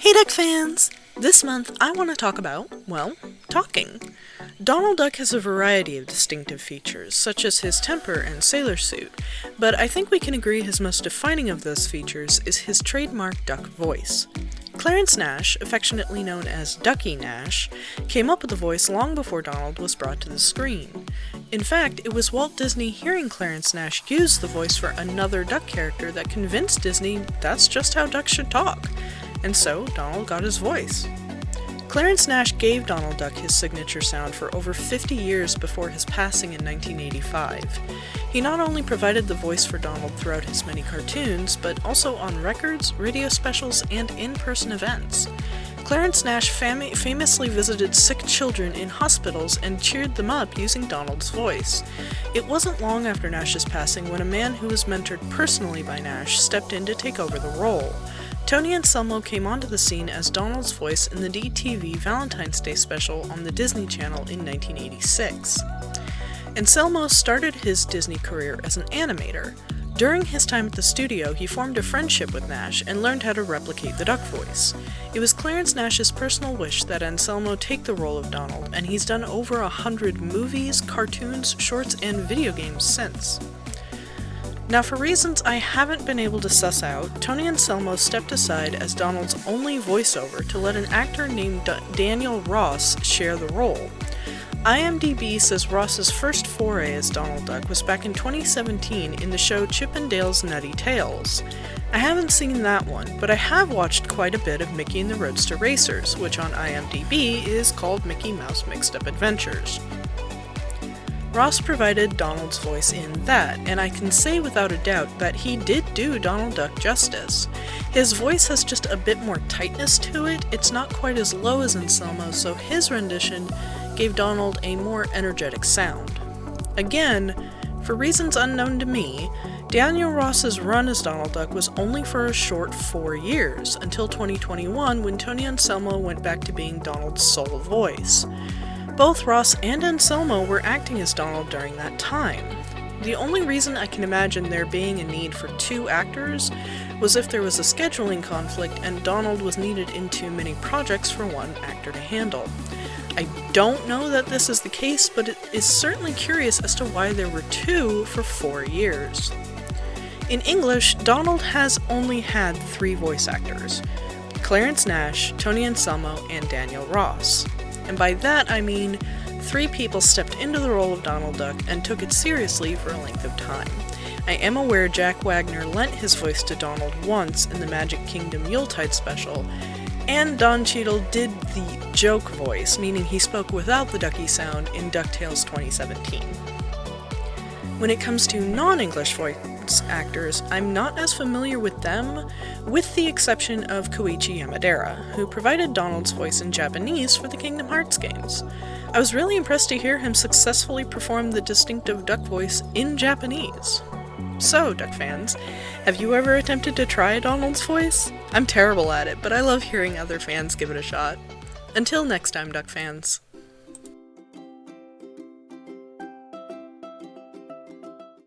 Hey Duck fans! This month I want to talk about, well, talking. Donald Duck has a variety of distinctive features, such as his temper and sailor suit, but I think we can agree his most defining of those features is his trademark duck voice. Clarence Nash, affectionately known as Ducky Nash, came up with the voice long before Donald was brought to the screen. In fact, it was Walt Disney hearing Clarence Nash use the voice for another duck character that convinced Disney that's just how ducks should talk. And so, Donald got his voice. Clarence Nash gave Donald Duck his signature sound for over 50 years before his passing in 1985. He not only provided the voice for Donald throughout his many cartoons, but also on records, radio specials, and in-person events. Clarence Nash famously visited sick children in hospitals and cheered them up using Donald's voice. It wasn't long after Nash's passing when a man who was mentored personally by Nash stepped in to take over the role. Tony Anselmo came onto the scene as Donald's voice in the DTV Valentine's Day special on the Disney Channel in 1986. Anselmo started his Disney career as an animator. During his time at the studio, he formed a friendship with Nash and learned how to replicate the duck voice. It was Clarence Nash's personal wish that Anselmo take the role of Donald, and he's done over 100 movies, cartoons, shorts, and video games since. Now, for reasons I haven't been able to suss out, Tony Anselmo stepped aside as Donald's only voiceover to let an actor named Daniel Ross share the role. IMDb says Ross's first foray as Donald Duck was back in 2017 in the show Chip 'n Dale's Nutty Tales. I haven't seen that one, but I have watched quite a bit of Mickey and the Roadster Racers, which on IMDb is called Mickey Mouse Mixed Up Adventures. Ross provided Donald's voice in that, and I can say without a doubt that he did do Donald Duck justice. His voice has just a bit more tightness to it, it's not quite as low as Anselmo, so his rendition gave Donald a more energetic sound. Again, for reasons unknown to me, Daniel Ross's run as Donald Duck was only for a short 4 years, until 2021 when Tony Anselmo went back to being Donald's sole voice. Both Ross and Anselmo were acting as Donald during that time. The only reason I can imagine there being a need for two actors was if there was a scheduling conflict and Donald was needed in too many projects for one actor to handle. I don't know that this is the case, but it is certainly curious as to why there were two for 4 years. In English, Donald has only had 3 voice actors: Clarence Nash, Tony Anselmo, and Daniel Ross. And by that I mean 3 people stepped into the role of Donald Duck and took it seriously for a length of time. I am aware Jack Wagner lent his voice to Donald once in the Magic Kingdom Yuletide special, and Don Cheadle did the joke voice, meaning he spoke without the ducky sound in DuckTales 2017. When it comes to non-English voice actors, I'm not as familiar with them, with the exception of Koichi Yamadera, who provided Donald's voice in Japanese for the Kingdom Hearts games. I was really impressed to hear him successfully perform the distinctive duck voice in Japanese. So, Duck fans, have you ever attempted to try Donald's voice? I'm terrible at it, but I love hearing other fans give it a shot. Until next time, Duck fans.